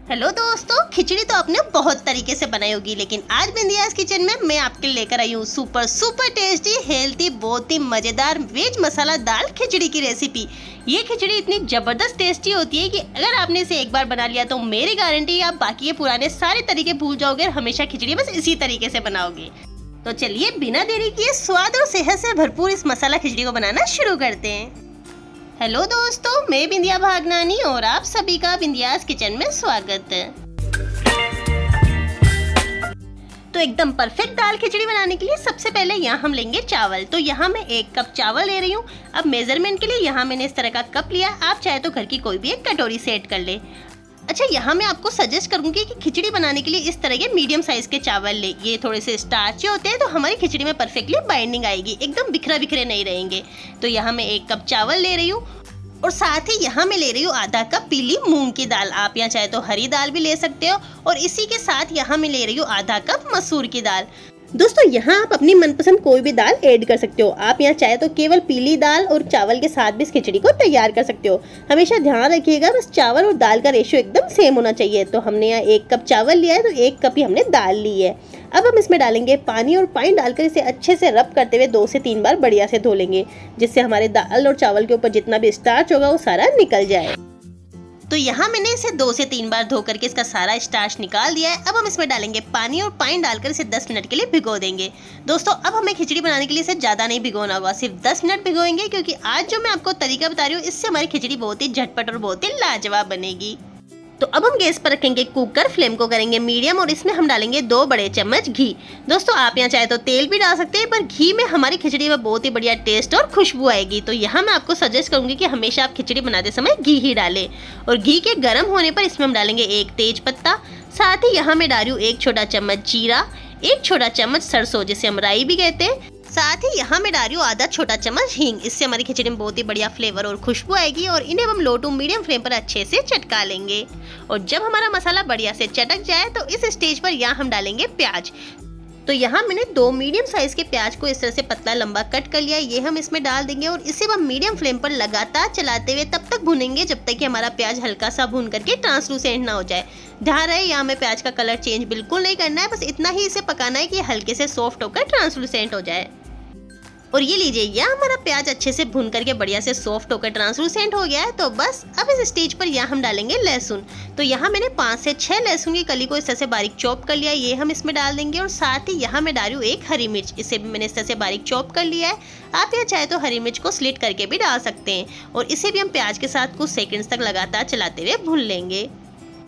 Hello दोस्तों, खिचड़ी तो आपने बहुत तरीके से बनाई होगी, लेकिन आज बिंदियाज किचन में मैं आपके लिए लेकर आई हूँ सुपर टेस्टी, हेल्थी, बहुत ही मजेदार वेज मसाला दाल खिचड़ी की रेसिपी। ये खिचड़ी इतनी जबरदस्त टेस्टी होती है कि अगर आपने इसे एक बार बना लिया तो मेरी गारंटी आप बाकी के पुराने सारे तरीके भूल जाओगे और हमेशा खिचड़ी बस इसी तरीके से बनाओगे। तो चलिए बिना देरी किए स्वाद और सेहत से भरपूर इस मसाला खिचड़ी को बनाना शुरू करते हैं। हेलो दोस्तों, मैं बिंदिया भागनानी और आप सभी का बिंदियाज किचन में स्वागत है। तो एकदम परफेक्ट दाल खिचड़ी बनाने के लिए सबसे पहले यहाँ हम लेंगे चावल। तो यहाँ मैं 1 कप चावल ले रही हूँ। अब मेजरमेंट के लिए यहाँ मैंने इस तरह का कप लिया, आप चाहे तो घर की कोई भी एक कटोरी सेट कर ले। अच्छा, यहाँ मैं आपको सजेस्ट करूंगी कि खिचड़ी बनाने के लिए इस तरह के मीडियम साइज के चावल ले। ये थोड़े से स्टार्ची होते हैं तो हमारी खिचड़ी में परफेक्टली बाइंडिंग आएगी, एकदम बिखरे नहीं रहेंगे। तो यहाँ मैं 1 कप चावल ले रही हूँ और साथ ही यहाँ मैं ले रही हूँ आधा कप पीली मूंग की दाल। आप यहाँ चाहे तो हरी दाल भी ले सकते हो। और इसी के साथ यहाँ मैं ले रही हूँ आधा कप मसूर की दाल। दोस्तों, यहाँ आप अपनी मनपसंद कोई भी दाल ऐड कर सकते हो। आप यहाँ चाहे तो केवल पीली दाल और चावल के साथ भी इस खिचड़ी को तैयार कर सकते हो। हमेशा ध्यान रखिएगा, बस चावल और दाल का रेशियो एकदम सेम होना चाहिए। तो हमने यहाँ 1 कप चावल लिया है तो 1 कप ही हमने दाल ली है। अब हम इसमें डालेंगे पानी और पानी डालकर इसे अच्छे से रब करते हुए 2 से 3 बार बढ़िया से धो लेंगे, जिससे हमारे दाल और चावल के ऊपर जितना भी स्टार्च होगा वो सारा निकल जाए। तो यहाँ मैंने इसे 2 से 3 बार धो करके इसका सारा स्टार्च निकाल दिया है। अब हम इसमें डालेंगे पानी और पानी डालकर इसे 10 मिनट के लिए भिगो देंगे। दोस्तों, अब हमें खिचड़ी बनाने के लिए इसे ज़्यादा नहीं भिगोना होगा, सिर्फ 10 मिनट भिगोएंगे, क्योंकि आज जो मैं आपको तरीका बता रही हूँ इससे हमारी खिचड़ी बहुत ही झटपट और बहुत ही लाजवाब बनेगी। तो अब हम गैस पर रखेंगे कुकर, फ्लेम को करेंगे मीडियम और इसमें हम डालेंगे 2 बड़े चम्मच घी। दोस्तों, आप यहाँ चाहे तो तेल भी डाल सकते हैं, पर घी में हमारी खिचड़ी में बहुत ही बढ़िया टेस्ट और खुशबू आएगी। तो यहाँ मैं आपको सजेस्ट करूंगी कि हमेशा आप खिचड़ी बनाते समय घी ही डालें। और घी के गर्म होने पर इसमें हम डालेंगे 1 तेज पत्ता। साथ ही यहाँ मैं डाल रही हूँ 1 छोटा चम्मच जीरा, 1 छोटा चम्मच सरसों जिसे हम राई भी कहते हैं। साथ ही यहाँ मैं डाल रही हूँ आधा छोटा चम्मच हींग। इससे हमारी खिचड़ी में बहुत ही बढ़िया फ्लेवर और खुशबू आएगी। और इन्हें हम लो टू मीडियम फ्लेम पर अच्छे से चटका लेंगे। और जब हमारा मसाला बढ़िया से चटक जाए तो इस स्टेज पर यहाँ हम डालेंगे प्याज। तो यहाँ मैंने 2 मीडियम साइज के प्याज को इस तरह से पतला लंबा कट कर लिया। ये हम इसमें डाल देंगे और इसे हम मीडियम फ्लेम पर लगातार चलाते हुए तब तक भुनेंगे जब तक कि हमारा प्याज हल्का सा भून करके ट्रांसलूसेंट ना हो जाए। ध्यान रहे, यहाँ में प्याज का कलर चेंज बिल्कुल नहीं करना है, बस इतना ही इसे पकाना है कि हल्के से सॉफ्ट होकर ट्रांसलूसेंट हो जाए। और ये लीजिए, यहाँ हमारा प्याज अच्छे से भून करके बढ़िया से सॉफ्ट होकर ट्रांसलूसेंट हो गया है। तो बस अब इस स्टेज पर यहाँ हम डालेंगे लहसुन। तो यहाँ मैंने 5 से 6 लहसुन की कली को इस तरह से बारीक चॉप कर लिया है, ये हम इसमें डाल देंगे। और साथ ही यहाँ मैं डाल रही हूँ 1 हरी मिर्च, इसे भी मैंने इस तरह से बारीक चॉप कर लिया है। आप यहाँ चाहे तो हरी मिर्च को स्लिट करके भी डाल सकते हैं। और इसे भी हम प्याज के साथ कुछ सेकेंड्स तक लगातार चलाते हुए भून लेंगे।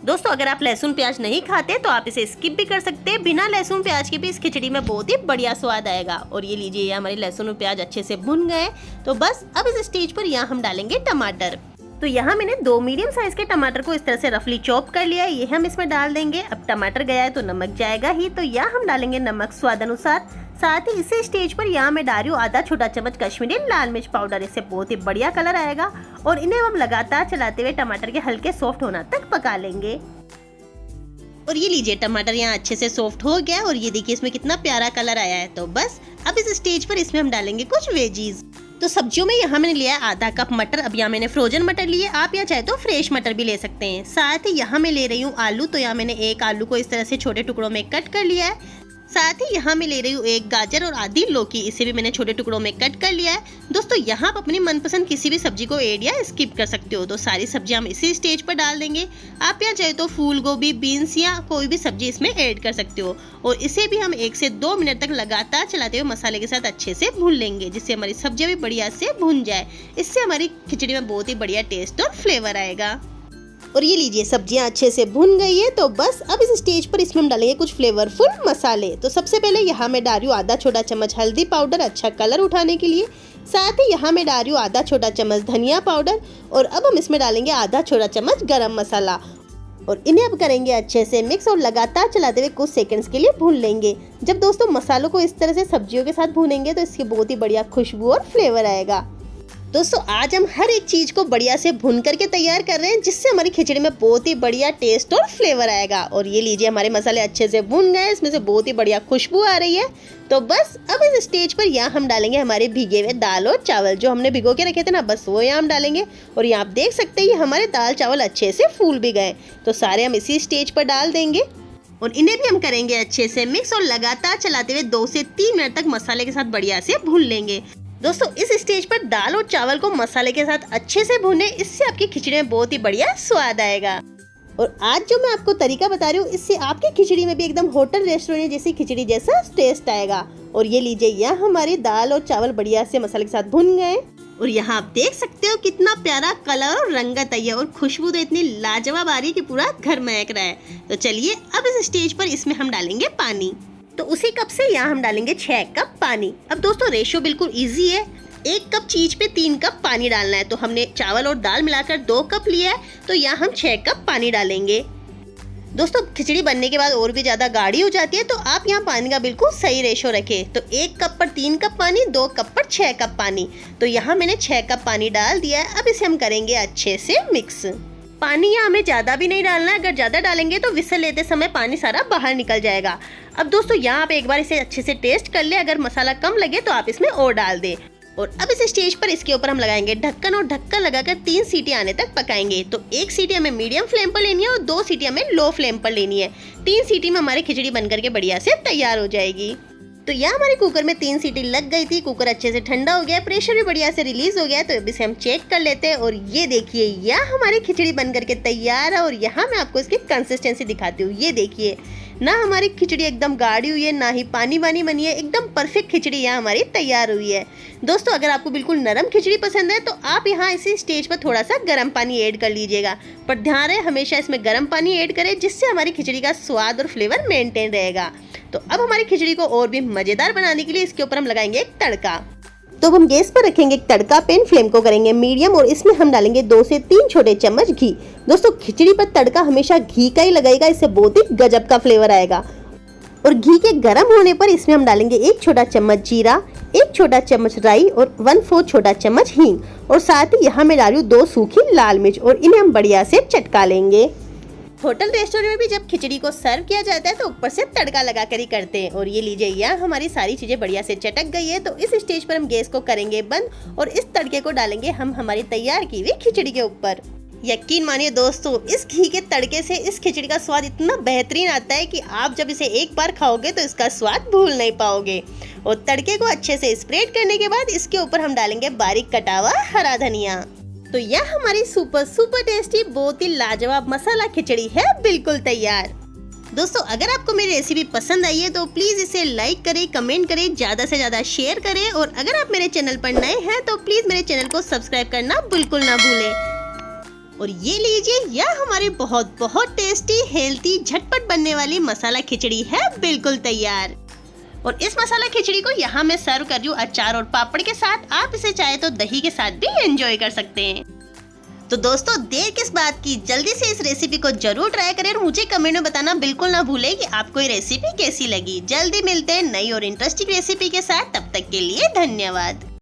दोस्तों, अगर आप लहसुन प्याज नहीं खाते तो आप इसे स्किप भी कर सकते हैं। बिना लहसुन प्याज के भी इस खिचड़ी में बहुत ही बढ़िया स्वाद आएगा। और ये लीजिए, ये हमारे लहसुन और प्याज अच्छे से भुन गए। तो बस अब इस स्टेज पर यहाँ हम डालेंगे टमाटर। तो यहाँ मैंने 2 मीडियम साइज के टमाटर को इस तरह से रफली चॉप कर लिया है, ये हम इसमें डाल देंगे। अब टमाटर गया है तो नमक जाएगा ही, तो यहाँ हम डालेंगे नमक स्वाद अनुसार। साथ ही इसी स्टेज पर यहाँ मैं डाल रही हूँ आधा छोटा चम्मच कश्मीरी लाल मिर्च पाउडर, इससे बहुत ही बढ़िया कलर आएगा। और इन्हें हम लगातार चलाते हुए टमाटर के हल्के सॉफ्ट होना तक पका लेंगे। और ये लीजिए, टमाटर यहाँ अच्छे से सॉफ्ट हो गया और ये देखिए इसमें कितना प्यारा कलर आया है। तो बस अब इस स्टेज पर इसमें हम डालेंगे कुछ वेजीज। तो सब्जियों में यहाँ मैंने लिया है आधा कप मटर। अब यहाँ मैंने फ्रोजन मटर लिए, आप यहाँ चाहे तो फ्रेश मटर भी ले सकते हैं। साथ ही यहाँ मैं ले रही हूँ आलू। तो यहाँ मैंने 1 आलू को इस तरह से छोटे टुकड़ों में कट कर लिया है। साथ ही यहाँ मैं ले रही हूँ 1 गाजर और आधी लौकी, इसे भी मैंने छोटे टुकड़ों में कट कर लिया है। दोस्तों, यहाँ आप अपनी मनपसंद किसी भी सब्जी को ऐड या स्किप कर सकते हो। तो सारी सब्जियाँ हम इसी स्टेज पर डाल देंगे। आप यहाँ चाहे तो फूल गोभी, बीन्स या कोई भी सब्जी इसमें ऐड कर सकते हो। और इसे भी हम 1 से 2 मिनट तक लगातार चलाते हुए मसाले के साथ अच्छे से भून लेंगे, जिससे हमारी सब्जियाँ भी बढ़िया से भून जाए। इससे हमारी खिचड़ी में बहुत ही बढ़िया टेस्ट और फ्लेवर आएगा। और ये लीजिए, सब्जियां अच्छे से भुन गई है। तो बस अब इस स्टेज पर इसमें हम डालेंगे कुछ फ्लेवरफुल मसाले। तो सबसे पहले यहाँ मैं डाल रही हूँ आधा छोटा चम्मच हल्दी पाउडर, अच्छा कलर उठाने के लिए। साथ ही यहाँ मैं डाल रही हूँ आधा छोटा चम्मच धनिया पाउडर। और अब हम इसमें डालेंगे आधा छोटा चम्मच गरम मसाला। और इन्हें अब करेंगे अच्छे से मिक्स और लगातार चलाते हुए कुछ सेकंड्स के लिए भून लेंगे। जब दोस्तों मसालों को इस तरह से सब्जियों के साथ भूनेंगे तो इसकी बहुत ही बढ़िया खुशबू और फ्लेवर आएगा। दोस्तों आज हम हर एक चीज को बढ़िया से भून करके तैयार कर रहे हैं, जिससे हमारी खिचड़ी में बहुत ही बढ़िया टेस्ट और फ्लेवर आएगा। और ये लीजिए हमारे मसाले अच्छे से भून गए, इसमें से बहुत ही बढ़िया खुशबू आ रही है। तो बस अब इस स्टेज पर यहाँ हम डालेंगे हमारे भीगे हुए दाल और चावल, जो हमने भिगो के रखे थे ना, बस वो यहाँ हम डालेंगे। और यहाँ आप देख सकते हैं ये हमारे दाल चावल अच्छे से फूल भी गए, तो सारे हम इसी स्टेज पर डाल देंगे और इन्हें भी हम करेंगे अच्छे से मिक्स और लगातार चलाते हुए 2 से 3 मिनट तक मसाले के साथ बढ़िया से भून लेंगे। दोस्तों इस स्टेज पर दाल और चावल को मसाले के साथ अच्छे से भूनें, इससे आपकी खिचड़ी में बहुत ही बढ़िया स्वाद आएगा। और आज जो मैं आपको तरीका बता रही हूँ, इससे आपकी खिचड़ी में भी एकदम होटल रेस्टोरेंट जैसी खिचड़ी जैसा टेस्ट आएगा। और ये लीजिए यहाँ हमारी दाल और चावल बढ़िया से मसाले के साथ भून गए और यहाँ आप देख सकते हो कितना प्यारा कलर और रंगत आई है और खुशबू तो इतनी लाजवाब आ रही है कि पूरा घर महक रहा है। तो चलिए अब इस स्टेज पर इसमें हम डालेंगे पानी। तो उसी कप से यहाँ हम डालेंगे 6 कप पानी। अब दोस्तों रेशियो बिल्कुल इजी है, 1 कप चीज पे 3 कप पानी डालना है। तो हमने चावल और दाल मिलाकर 2 कप लिया है, तो यहाँ हम 6 कप पानी डालेंगे। दोस्तों खिचड़ी बनने के बाद और भी ज्यादा गाढ़ी हो जाती है, तो आप यहाँ पानी का बिल्कुल सही रेशियो रखें। तो 1 कप पर 3 कप पानी, 2 कप पर 6 कप पानी। तो यहाँ मैंने 6 कप पानी डाल दिया है। अब इसे हम करेंगे अच्छे से मिक्स। पानी यहाँ हमें ज़्यादा भी नहीं डालना है, अगर ज़्यादा डालेंगे तो विसल लेते समय पानी सारा बाहर निकल जाएगा। अब दोस्तों यहाँ आप एक बार इसे अच्छे से टेस्ट कर ले, अगर मसाला कम लगे तो आप इसमें और डाल दें। और अब इस स्टेज पर इसके ऊपर हम लगाएंगे ढक्कन और ढक्कन लगाकर 3 सीटी आने तक पकाएंगे। तो 1 सीटी हमें मीडियम फ्लेम पर लेनी है और 2 सीटी हमें लो फ्लेम पर लेनी है। 3 सीटी में हमारी खिचड़ी बनकर के बढ़िया से तैयार हो जाएगी। तो यहाँ हमारे कुकर में 3 सीटी लग गई थी, कुकर अच्छे से ठंडा हो गया, प्रेशर भी बढ़िया से रिलीज हो गया है। तो अब इसे हम चेक कर लेते हैं और ये देखिए यहाँ हमारी खिचड़ी बन करके तैयार है। और यहाँ मैं आपको इसकी कंसिस्टेंसी दिखाती हूँ। ये देखिए ना हमारी खिचड़ी एकदम गाढ़ी हुई है, ना ही पानी पानी बनी है, एकदम परफेक्ट खिचड़ी यहाँ हमारी तैयार हुई है। दोस्तों अगर आपको बिल्कुल नरम खिचड़ी पसंद है तो आप यहाँ इसी स्टेज पर थोड़ा सा गर्म पानी ऐड कर लीजिएगा, पर ध्यान रहे हमेशा इसमें गर्म पानी ऐड करें, जिससे हमारी खिचड़ी का स्वाद और फ्लेवर मेंटेन रहेगा। तो अब हमारी खिचड़ी को और भी मजेदार बनाने के लिए इसके ऊपर हम लगाएंगे एक तड़का। तो अब हम गैस पर रखेंगे एक तड़का पैन, फ्लेम को करेंगे मीडियम और इसमें हम डालेंगे 2 से 3 छोटे चम्मच घी। दोस्तों खिचड़ी पर तड़का हमेशा घी का ही लगाएगा, इससे बहुत ही गजब का फ्लेवर आएगा। और घी के गर्म होने पर इसमें हम डालेंगे 1 छोटा चम्मच जीरा, 1 छोटा चम्मच राई और 1/4 छोटा चम्मच हींग। और साथ ही यहाँ मैं डाली हूँ 2 सूखी लाल मिर्च और इन्हें हम बढ़िया से चटका लेंगे। होटल रेस्टोरेंट में भी जब खिचड़ी को सर्व किया जाता है तो ऊपर से तड़का लगा कर ही करते हैं। और ये लीजिए यहाँ हमारी सारी चीजें बढ़िया से चटक गई है। तो इस स्टेज पर हम गैस को करेंगे बंद और इस तड़के को डालेंगे हम हमारी तैयार की हुई खिचड़ी के ऊपर। यकीन मानिए दोस्तों इस घी के तड़के से इस खिचड़ी का स्वाद इतना बेहतरीन आता है कि आप जब इसे एक बार खाओगे तो इसका स्वाद भूल नहीं पाओगे। और तड़के को अच्छे से स्प्रेड करने के बाद इसके ऊपर हम डालेंगे बारीक कटा हुआ हरा धनिया। तो यह हमारी सुपर टेस्टी बहुत ही लाजवाब मसाला खिचड़ी है बिल्कुल तैयार। दोस्तों अगर आपको मेरी रेसिपी पसंद आई है तो प्लीज इसे लाइक करें, कमेंट करें, ज्यादा से ज्यादा शेयर करें। और अगर आप मेरे चैनल पर नए हैं तो प्लीज मेरे चैनल को सब्सक्राइब करना बिल्कुल ना भूलें। और ये लीजिए यह हमारी बहुत टेस्टी हेल्थी झटपट बनने वाली मसाला खिचड़ी है बिल्कुल तैयार। और इस मसाला खिचड़ी को यहाँ मैं सर्व कर रही हूँ अचार और पापड़ के साथ। आप इसे चाहे तो दही के साथ भी एंजॉय कर सकते हैं। तो दोस्तों देर किस बात की, जल्दी से इस रेसिपी को जरूर ट्राई करें और मुझे कमेंट में बताना बिल्कुल ना भूलें कि आपको ये रेसिपी कैसी लगी। जल्दी मिलते हैं नई और इंटरेस्टिंग रेसिपी के साथ, तब तक के लिए धन्यवाद।